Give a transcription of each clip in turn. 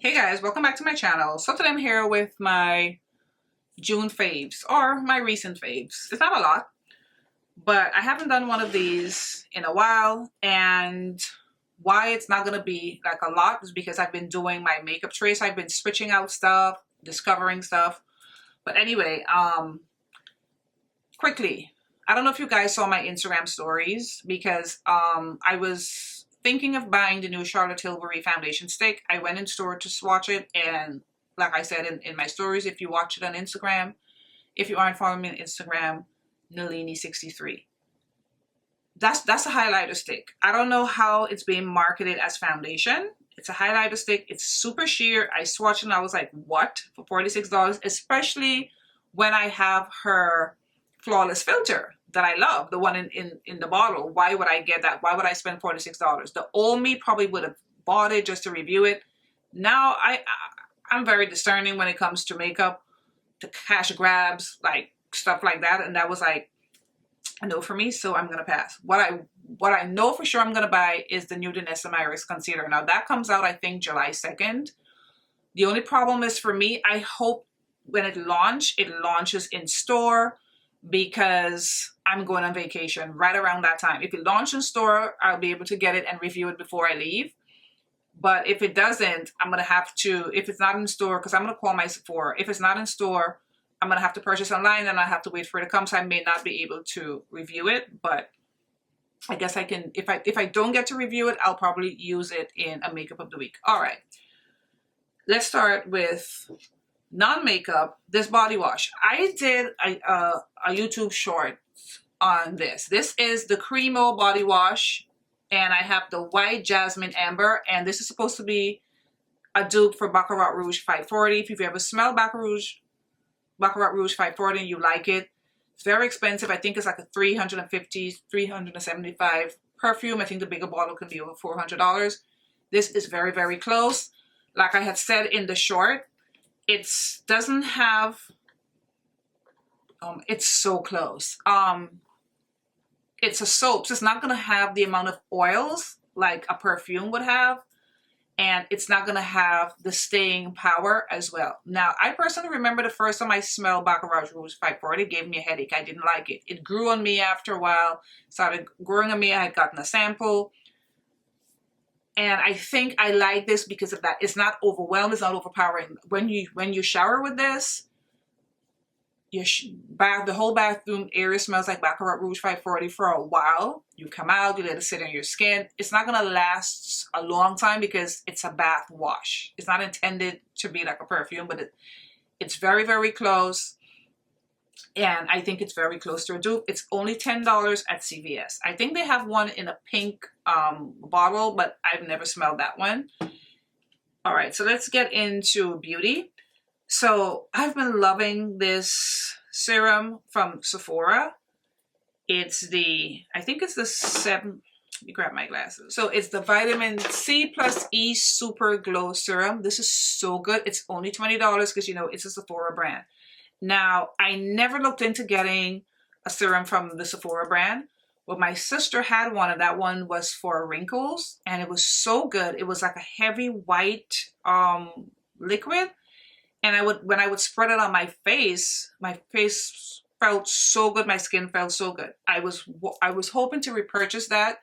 Hey guys, welcome back to my channel. So today I'm here with my June faves, or my recent faves. It's not a lot, but I haven't done one of these in a while, and why it's not gonna be like a lot is because I've been doing my makeup trace. I've been switching out stuff, discovering stuff. But anyway, quickly, I don't know if you guys saw my Instagram stories because I was thinking of buying the new Charlotte Tilbury foundation stick. I went in store to swatch it, and like I said in my stories, if you watch it on Instagram, if you aren't following me on Instagram, Nalini63. That's a highlighter stick. I don't know how it's being marketed as foundation. It's a highlighter stick. It's super sheer. I swatched it and I was like, what? For $46? Especially when I have her flawless filter that I love, the one in the bottle. Why would I get that? Why would I spend $46? The old me probably would have bought it just to review it. Now I'm very discerning when it comes to makeup, to cash grabs, like stuff like that, and that was like a no for me, so I'm gonna pass. What I know for sure I'm gonna buy is the new Danessa Myricks concealer. Now that comes out I think July 2nd. The only problem is for me, I hope when it launches in store, because I'm going on vacation right around that time. If it launches in store, I'll be able to get it and review it before I leave. But if it doesn't, I'm going to have to, if it's not in store, because I'm going to call my Sephora. If it's not in store, I'm going to have to purchase online and I have to wait for it to come. So I may not be able to review it, but I guess I can, if I don't get to review it, I'll probably use it in a makeup of the week. All right. Let's start with non-makeup, this body wash. I did a YouTube short on this. This is the Cremo body wash, and I have the white jasmine amber, and this is supposed to be a dupe for Baccarat Rouge 540. If you've ever smelled Baccarat Rouge 540 and you like it, it's very expensive. I think it's like a $350, $375 perfume. I think the bigger bottle can be over $400. This is very, very close. Like I had said in the short, it doesn't have, it's so close. It's a soap, so it's not going to have the amount of oils like a perfume would have, and it's not going to have the staying power as well. Now, I personally remember the first time I smelled Baccarat Rouge 540, it gave me a headache. I didn't like it. It grew on me after a while, started growing on me. I had gotten a sample. And I think I like this because of that. It's not overwhelming. It's not overpowering. When you shower with this, the whole bathroom area smells like Baccarat Rouge 540 for a while. You come out, you let it sit on your skin. It's not going to last a long time because it's a bath wash. It's not intended to be like a perfume, but it's very, very close. And I think it's very close to a dupe. It's only $10 at CVS. I think they have one in a pink bottle, but I've never smelled that one. All right, so let's get into beauty. So I've been loving this serum from Sephora. It's I think it's the 7, let me grab my glasses. So it's the Vitamin C plus E Super Glow Serum. This is so good. It's only $20 because, you know, it's a Sephora brand. Now, I never looked into getting a serum from the Sephora brand, but my sister had one, and that one was for wrinkles, and it was so good. It was like a heavy white liquid, and when I would spread it on my face felt so good. My skin felt so good. I was hoping to repurchase that,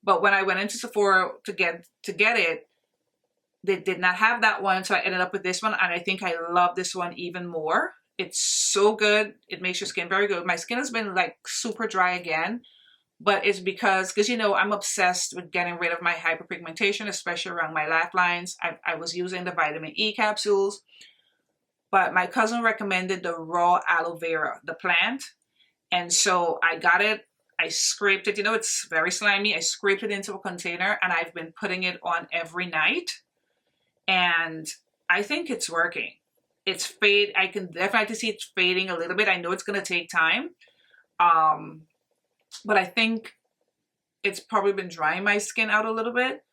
but when I went into Sephora to get it, they did not have that one, so I ended up with this one, and I think I love this one even more. It's so good. It makes your skin very good. My skin has been like super dry again, but it's because you know, I'm obsessed with getting rid of my hyperpigmentation, especially around my laugh lines. I was using the vitamin E capsules, but my cousin recommended the raw aloe vera, the plant. And so I got it. I scraped it. You know, it's very slimy. I scraped it into a container, and I've been putting it on every night. And I think it's working. It's fade. I can definitely see it's fading a little bit. I know it's going to take time. But I think it's probably been drying my skin out a little bit.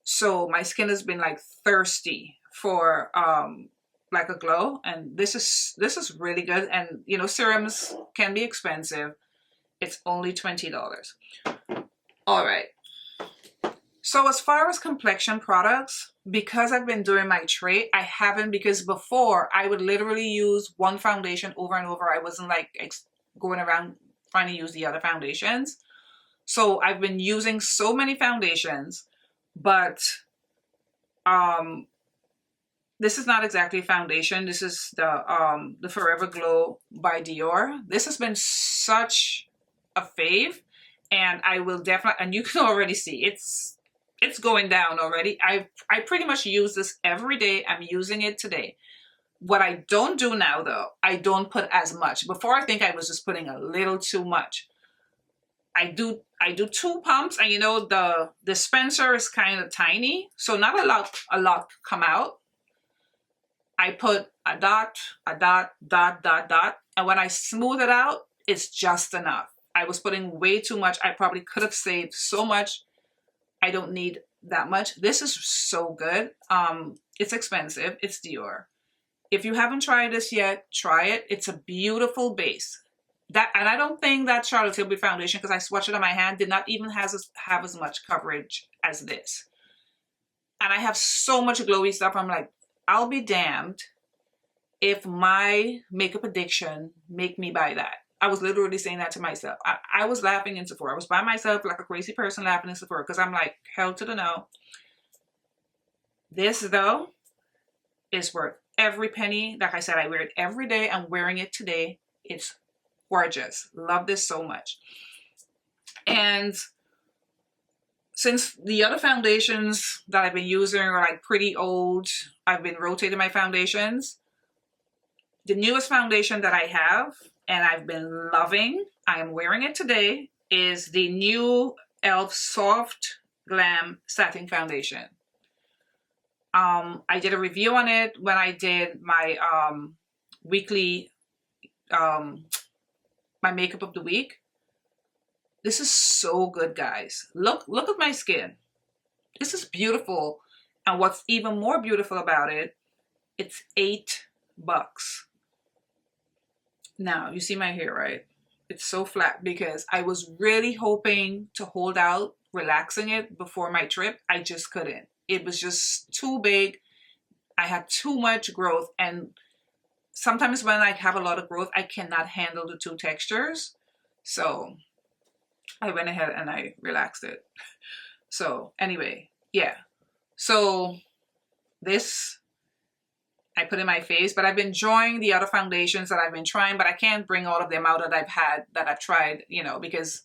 So my skin has been like thirsty for like a glow. And this is really good. And you know, serums can be expensive. It's only $20. All right. So as far as complexion products, because I've been doing my trade, I haven't, because before I would literally use one foundation over and over. I wasn't like going around trying to use the other foundations. So I've been using so many foundations, but um this is not exactly foundation. This is the Forever Glow by Dior. This has been such a fave, and I will definitely, and you can already see it's going down already. I pretty much use this every day. I'm using it today. What I don't do now though, I don't put as much. Before I think I was just putting a little too much. I do 2 pumps, and you know the dispenser is kind of tiny, so not a lot come out. I put a dot, dot, dot, and when I smooth it out, it's just enough. I was putting way too much. I probably could have saved so much. I don't need that much. This is so good. It's expensive. It's Dior. If you haven't tried this yet, try it. It's a beautiful base. And I don't think that Charlotte Tilbury foundation, because I swatched it on my hand, did not even have as much coverage as this. And I have so much glowy stuff. I'm like, I'll be damned if my makeup addiction make me buy that. I was literally saying that to myself. I was laughing in Sephora. I was by myself like a crazy person laughing in Sephora, because I'm like, hell to the no. This though is worth every penny. Like I said, I wear it every day. I'm wearing it today. It's gorgeous. Love this so much. And since the other foundations that I've been using are like pretty old, I've been rotating my foundations. The newest foundation that I have, and I've been loving, I am wearing it today, is the new e.l.f. Soft Glam Satin Foundation. I did a review on it when I did my weekly, my makeup of the week. This is so good, guys. Look at my skin. This is beautiful. And what's even more beautiful about it, it's $8. Now, you see my hair, right? It's so flat because I was really hoping to hold out, relaxing it before my trip. I just couldn't. It was just too big. I had too much growth. And sometimes when I have a lot of growth, I cannot handle the two textures. So I went ahead and I relaxed it. So anyway, yeah. So this I put in my face, but I've been enjoying the other foundations that I've been trying, but I can't bring all of them out that I've tried, you know, because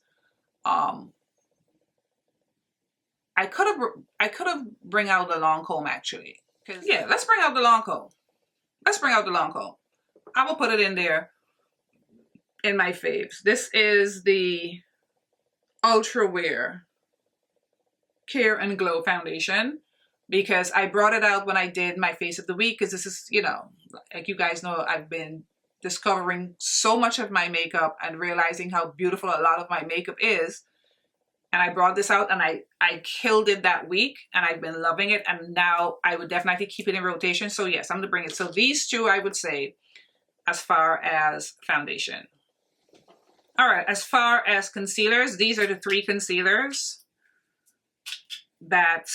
I could have bring out the Lancome actually. Yeah, let's bring out the Lancome. Let's bring out the Lancome. I will put it in there in my faves. This is the Ultra Wear Care and Glow foundation, because I brought it out when I did my face of the week, because this is, you know, like you guys know, I've been discovering so much of my makeup and realizing how beautiful a lot of my makeup is. And I brought this out and I killed it that week, and I've been loving it, and now I would definitely keep it in rotation. So yes, I'm gonna bring it. So these two I would say as far as foundation. All right, as far as concealers, these are the 3 concealers that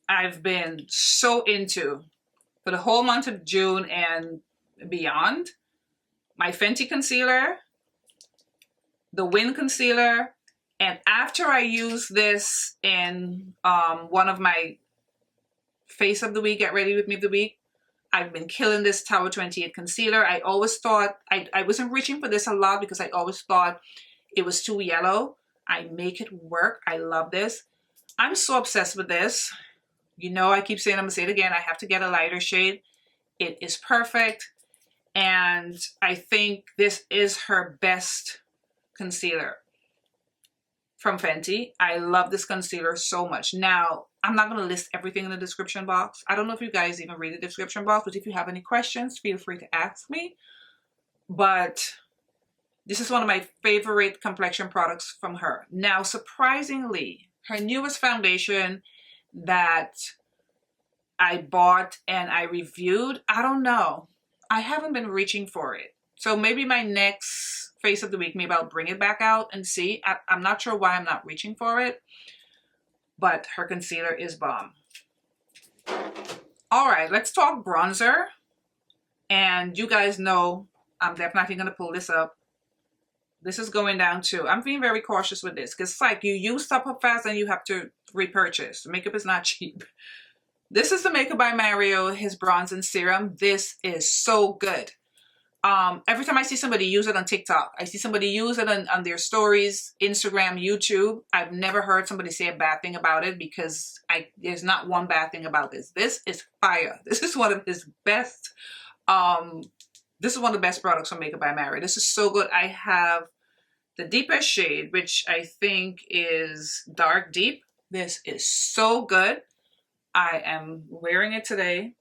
I've been so into for the whole month of June and beyond. My Fenty concealer, the Win concealer, and after I use this in one of my face of the week, get ready with me of the week, I've been killing this Tower 28 concealer. I always thought, I wasn't reaching for this a lot because I always thought it was too yellow. I make it work. I love this. I'm so obsessed with this. You know, I keep saying, I'm gonna say it again, I have to get a lighter shade. It is perfect. And I think this is her best concealer from Fenty. I love this concealer so much. Now, I'm not going to list everything in the description box. I don't know if you guys even read the description box, but if you have any questions, feel free to ask me. But this is one of my favorite complexion products from her. Now, surprisingly, her newest foundation that I bought and I reviewed, I don't know. I haven't been reaching for it. So maybe my next face of the week, maybe I'll bring it back out and see. I'm not sure why I'm not reaching for it. but her concealer is bomb. All right, let's talk bronzer. And you guys know I'm definitely going to pull this up. This is going down too. I'm being very cautious with this because it's like you use stuff up fast and you have to repurchase. Makeup is not cheap. This is the Makeup by Mario, his bronze and serum. This is so good. Every time I see somebody use it on TikTok, I see somebody use it on their stories, Instagram, YouTube. I've never heard somebody say a bad thing about it because there's not one bad thing about this. This is fire. This is one of his best. This is one of the best products from Makeup by Mario. This is so good. I have the deepest shade, which I think is dark deep. This is so good. I am wearing it today.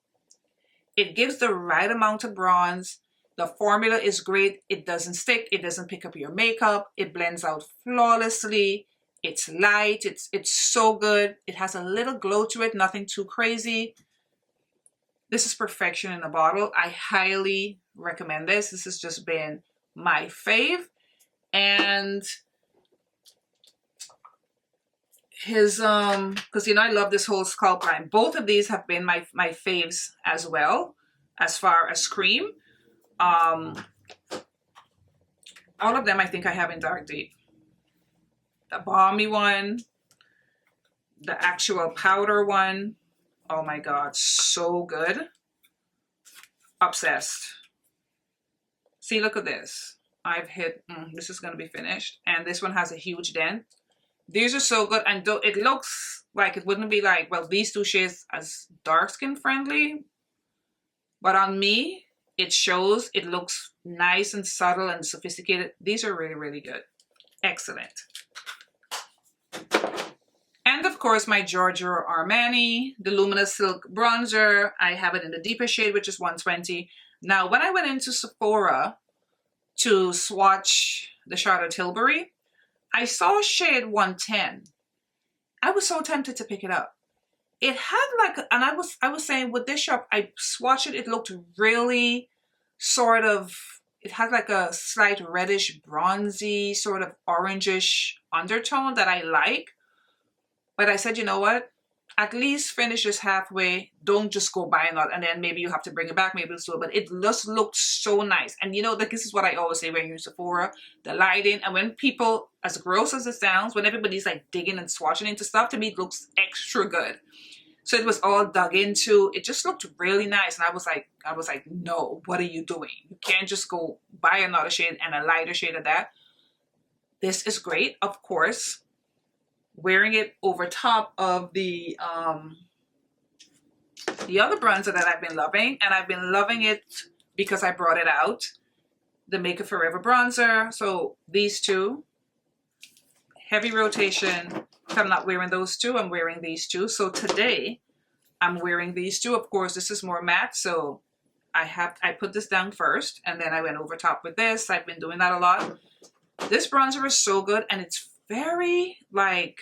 It gives the right amount of bronze. The formula is great. It doesn't stick. It doesn't pick up your makeup. It blends out flawlessly. It's light. It's so good. It has a little glow to it. Nothing too crazy. This is perfection in a bottle. I highly recommend this. This has just been my fave. And his, because you know, I love this whole scalp line. Both of these have been my faves as well, as far as cream. All of them I think I have in dark deep. The balmy one, the actual powder one. Oh my God, so good. Obsessed. See, look at this. I've hit, this is going to be finished. And this one has a huge dent. These are so good. And though it looks like it wouldn't be like, well, these two shades as dark skin friendly. But on me, it shows, it looks nice and subtle and sophisticated. These are really, really good. Excellent. And of course, my Giorgio Armani, the Luminous Silk Bronzer. I have it in the deeper shade, which is 120. Now, when I went into Sephora to swatch the Charlotte Tilbury, I saw shade 110. I was so tempted to pick it up. It had like, and I was saying with this shop, I swatched it, it looked really sort of, it had like a slight reddish, bronzy, sort of orangish undertone that I like. But I said, you know what? At least finish this halfway. Don't just go buy another, and then maybe you have to bring it back, maybe it's so. But it just looked so nice. And you know, like, this is what I always say when you're in Sephora, the lighting, and when people, as gross as it sounds, when everybody's like digging and swatching into stuff, to me it looks extra good. So it was all dug into. It just looked really nice, and I was like, no, what are you doing? You can't just go buy another shade and a lighter shade of that. This is great, of course. Wearing it over top of the other bronzer that I've been loving, and I've been loving it because I brought it out, the Make It Forever bronzer. So these two, heavy rotation. If I'm not wearing those two, I'm wearing these two. So today I'm wearing these two. Of course, this is more matte, so I put this down first, and then I went over top with this. I've been doing that a lot. This bronzer is so good, and it's very like,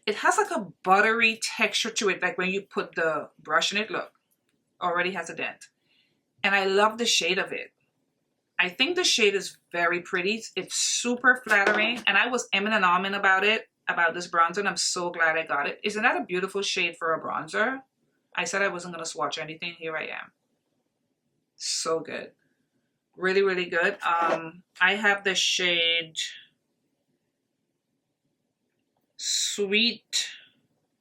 it has like a buttery texture to it, like when you put the brush in it. Look, already has a dent. And I love the shade of it. I think the shade is very pretty. It's super flattering, and I was emin and ahhing about it, about this bronzer, and I'm so glad I got it. Isn't that a beautiful shade for a bronzer? I said I wasn't going to swatch anything. Here I am. So good. Really, really good. I have the shade Sweet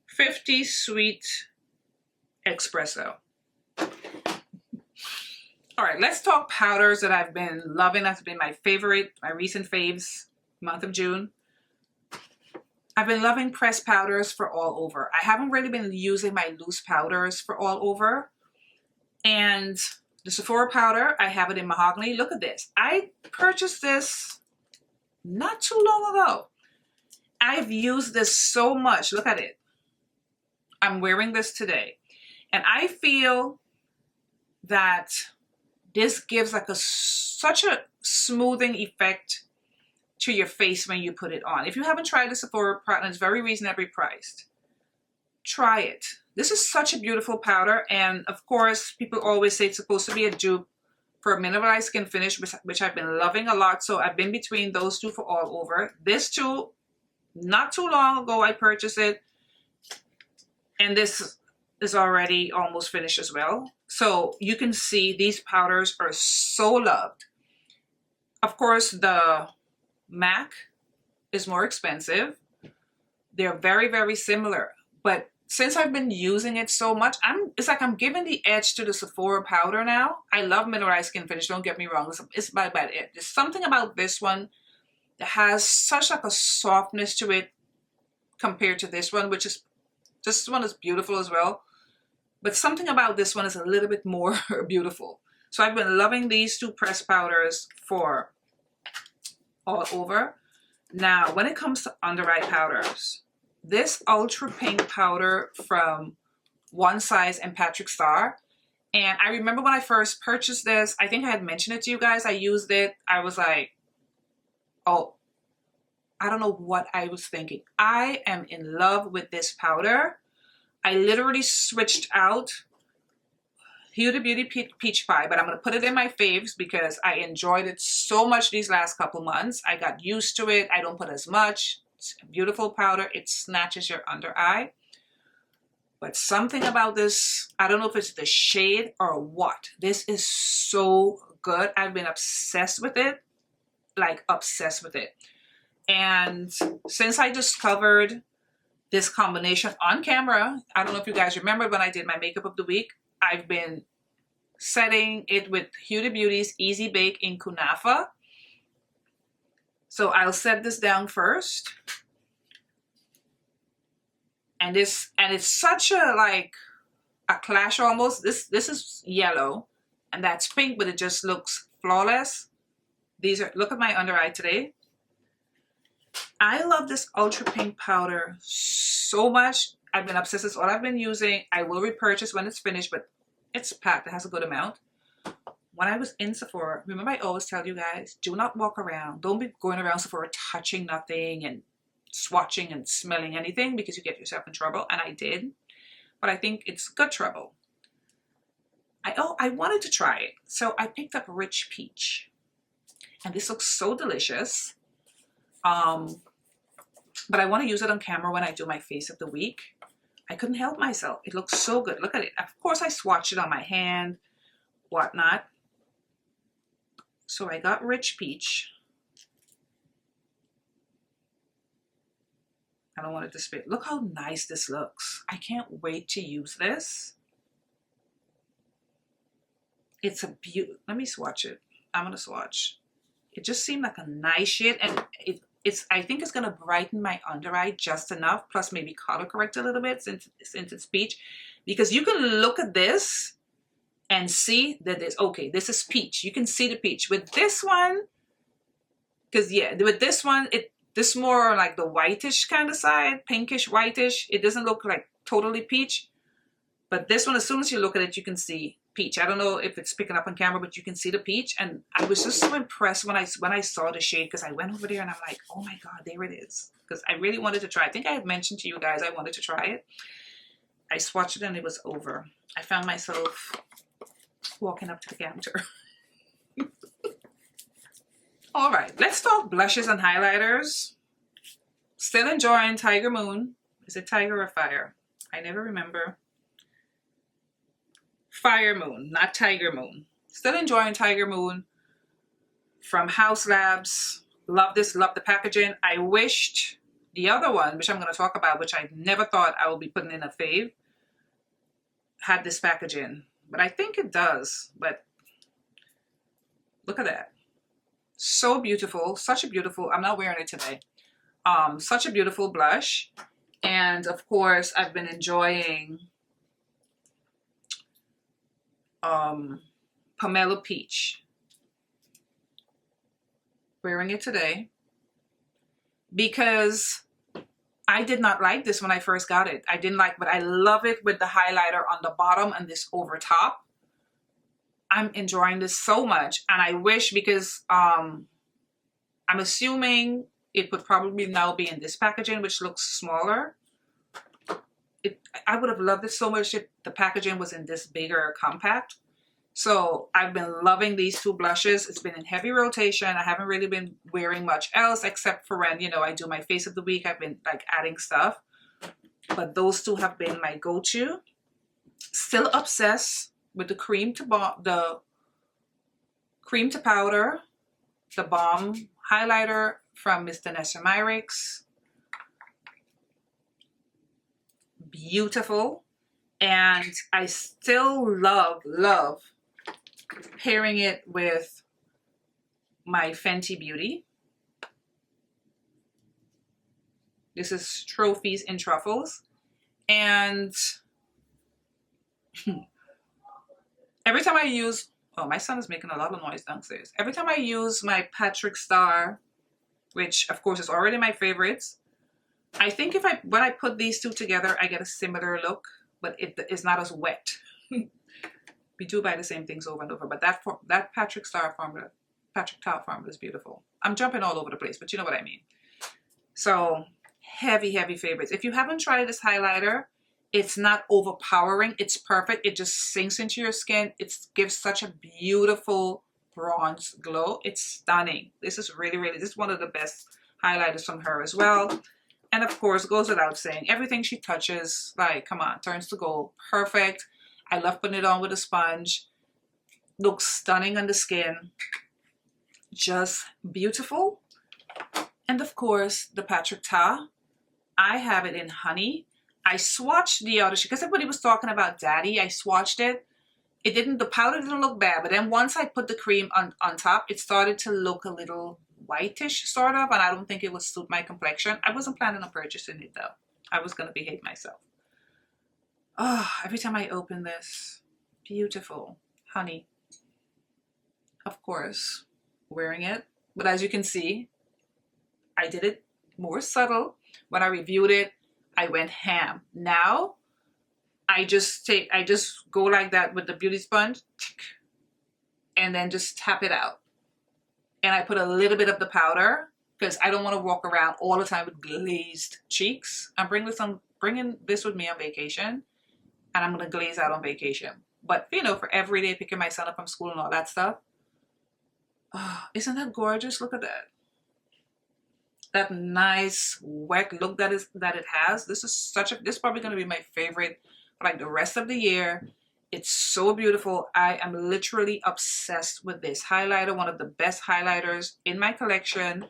50 Sweet Espresso. All right, let's talk powders that I've been loving. That's been my favorite, my recent faves, month of June. I've been loving pressed powders for all over. I haven't really been using my loose powders for all over. And the Sephora powder, I have it in mahogany. Look at this. I purchased this not too long ago. I've used this so much. Look at it. I'm wearing this today. And I feel that this gives like such a smoothing effect to your face when you put it on. If you haven't tried the Sephora product, it's very reasonably priced. Try it. This is such a beautiful powder, and of course, people always say it's supposed to be a dupe for a mineralized skin finish, which I've been loving a lot. So I've been between those two for all over. This too Not too long ago I purchased it, and this is already almost finished as well. So you can see these powders are so loved. Of course, the MAC is more expensive. They're very, very similar. But since I've been using it so much, it's like I'm giving the edge to the Sephora powder now. I love mineralized skin finish, don't get me wrong. It's by it. There's something about this one that has such like a softness to it compared to this one, this one is beautiful as well. But something about this one is a little bit more beautiful. So I've been loving these two pressed powders for all over. Now, when it comes to under eye powders, this Ultra Pink powder from One Size and Patrick Star. And I remember when I first purchased this, I think I had mentioned it to you guys. I used it. I was like, oh, I don't know what I was thinking. I am in love with this powder. I literally switched out Huda Beauty Peach Pie, but I'm going to put it in my faves because I enjoyed it so much these last couple months. I got used to it. I don't put as much. It's a beautiful powder. It snatches your under eye. But something about this, I don't know if it's the shade or what. This is so good. I've been obsessed with it. Like obsessed with it. And since I discovered this combination on camera, I don't know if you guys remember when I did my makeup of the week, I've been setting it with Huda Beauty's Easy Bake in Kunafa. So I'll set this down first. And it's such a like a clash almost. This is yellow and that's pink, but it just looks flawless. Look at my under eye today. I love this Ultra Pink powder so much. I've been obsessed. It's all I've been using. I will repurchase when it's finished, but it's packed. It has a good amount. When I was in Sephora, remember I always tell you guys, do not walk around. Don't be going around Sephora touching nothing and swatching and smelling anything because you get yourself in trouble. And I did. But I think it's good trouble. I wanted to try it. So I picked up Rich Peach. And this looks so delicious. But I want to use it on camera when I do my face of the week. I couldn't help myself. It looks so good. Look at it. Of course, I swatched it on my hand, whatnot. So I got Rich Peach. I don't want it to spit. Look how nice this looks. I can't wait to use this. It's a beauty. Let me swatch it. I'm going to swatch. It just seemed like a nice shade, and I think it's gonna brighten my under eye just enough, plus maybe color correct a little bit since it's peach. Because you can look at this and see that this is peach. You can see the peach. With this one, because yeah, with this one, this more like the whitish kind of side, pinkish whitish. It doesn't look like totally peach. But this one, as soon as you look at it, you can see peach. I don't know if it's picking up on camera, but you can see the peach. And I was just so impressed when I saw the shade, because I went over there and I'm like, oh my God, there it is. Because I really wanted to try. I think I had mentioned to you guys I wanted to try it. I swatched it and it was over. I found myself walking up to the counter. All right, let's talk blushes and highlighters. Still enjoying Tiger Moon. Is it Tiger or Fire? I never remember. Fire Moon, not Tiger Moon. Still enjoying Tiger Moon from House Labs. Love this, love the packaging. I wished the other one, which I'm going to talk about, which I never thought I would be putting in a fave, had this packaging. But I think it does. But look at that. So beautiful. Such a beautiful, I'm not wearing it today. Such a beautiful blush. And of course, I've been enjoying Pomelo Peach. Wearing it today because I did not like this when I first got it. I didn't like, but I love it with the highlighter on the bottom and this over top. I'm enjoying this so much, and I wish, because I'm assuming it would probably now be in this packaging, which looks smaller. I would have loved it so much if the packaging was in this bigger compact. So I've been loving these two blushes. It's been in heavy rotation. I haven't really been wearing much else except for when, you know, I do my face of the week. I've been like adding stuff. But those two have been my go-to. Still obsessed with the cream to powder, the balm highlighter from Miss Danessa Myricks. Beautiful. And I still love pairing it with my Fenty Beauty. This is Trophies in Truffles. And every time I use, oh, my son is making a lot of noise downstairs. Every time I use my Patrick Star, which of course is already my favorites, I think when I put these two together, I get a similar look, but it is not as wet. We do buy the same things over and over, but that Patrick Star formula, Patrick Star formula is beautiful. I'm jumping all over the place, but you know what I mean. So heavy favorites. If you haven't tried this highlighter, it's not overpowering. It's perfect. It just sinks into your skin. It gives such a beautiful bronze glow. It's stunning. This is this is one of the best highlighters from her as well. And of course, goes without saying, everything she touches, like, come on, turns to gold. Perfect. I love putting it on with a sponge. Looks stunning on the skin. Just beautiful. And of course, the Patrick Ta. I have it in honey. I swatched the other, because everybody was talking about Daddy. I swatched it. The powder didn't look bad, but then once I put the cream on top, it started to look a little whitish sort of, and I don't think it would suit my complexion. I wasn't planning on purchasing it though. I was going to behave myself. Oh, every time I open this, beautiful. Honey. Of course, wearing it. But as you can see, I did it more subtle. When I reviewed it, I went ham. Now, I just go like that with the beauty sponge and then just tap it out. And I put a little bit of the powder because I don't want to walk around all the time with glazed cheeks. I'm bringing this with me on vacation, and I'm going to glaze out on vacation. But, you know, for every day picking my son up from school and all that stuff. Oh, isn't that gorgeous? Look at that. That nice wet look that it has. This is probably going to be my favorite for like the rest of the year. It's so beautiful. I am literally obsessed with this highlighter. One of the best highlighters in my collection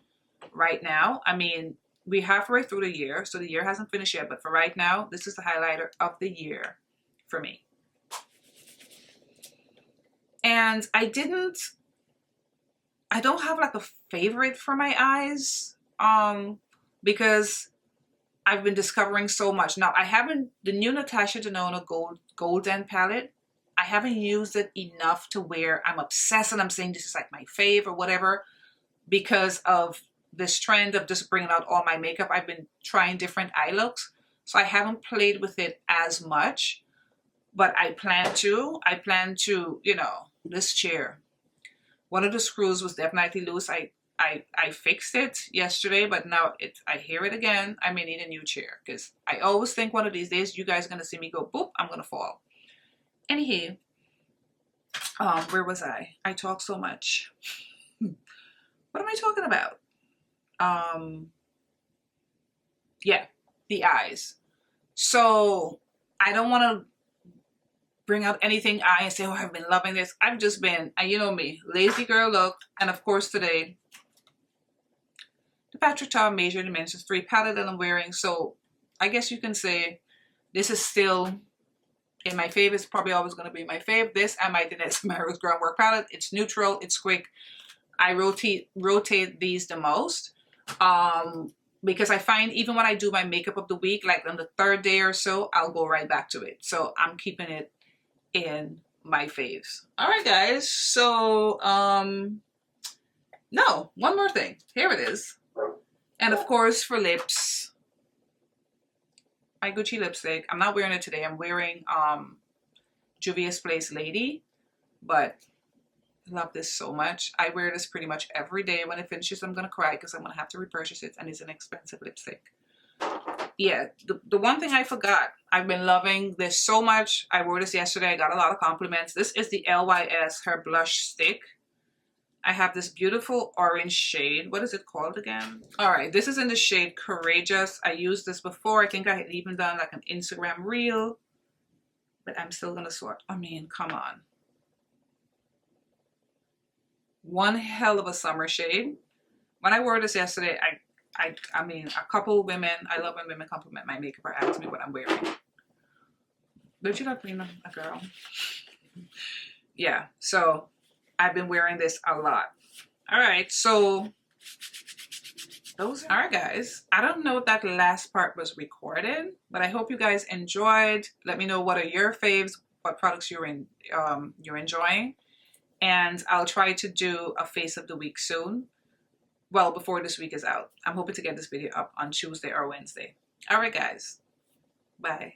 right now. I mean, we're halfway through the year, so the year hasn't finished yet. But for right now, this is the highlighter of the year for me. And I don't have like a favorite for my eyes because I've been discovering so much. Now, the new Natasha Denona Golden palette, I haven't used it enough to where I'm obsessed and I'm saying this is like my fave or whatever because of this trend of just bringing out all my makeup. I've been trying different eye looks, so I haven't played with it as much, but I plan to, you know, this chair. One of the screws was definitely loose. I fixed it yesterday, but now I hear it again. I may need a new chair because I always think one of these days you guys are going to see me go, boop, I'm going to fall. Anywho, where was I? I talk so much. What am I talking about? Yeah, the eyes. So I don't want to bring out anything eye and say, oh, I've been loving this. I've just been, you know me, lazy girl look. And of course today, the Patrick Ta Major Dimensions 3 palette that I'm wearing. So I guess you can say this is still in my fave. It's probably always going to be my fave. This and my Danessa Myricks Groundwork palette. It's neutral. It's quick. I rotate these the most because I find even when I do my makeup of the week, like on the third day or so, I'll go right back to it. So I'm keeping it in my faves. All right, guys. So no, one more thing. Here it is. And of course, for lips, my Gucci lipstick. I'm not wearing it today. I'm wearing Juvia's Place Lady, but I love this so much. I wear this pretty much every day. When it finishes, I'm going to cry because I'm going to have to repurchase it, and it's an expensive lipstick. yeah, the one thing I forgot, I've been loving this so much. I wore this yesterday. I got a lot of compliments. This is the LYS Her Blush Stick. I have this beautiful orange shade. What is it called again? All right, this is in the shade Courageous. I used this before. I think I had even done like an Instagram reel, but I'm still gonna swatch. I mean, come on. One hell of a summer shade. When I wore this yesterday, I mean, a couple women, I love when women compliment my makeup or ask me what I'm wearing. Don't you love being a girl? Yeah, so I've been wearing this a lot. All right, so those are, guys. I don't know if that last part was recorded, but I hope you guys enjoyed. Let me know what are your faves, what products you're enjoying, and I'll try to do a face of the week soon. Well, before this week is out. I'm hoping to get this video up on Tuesday or Wednesday. All right, guys. Bye.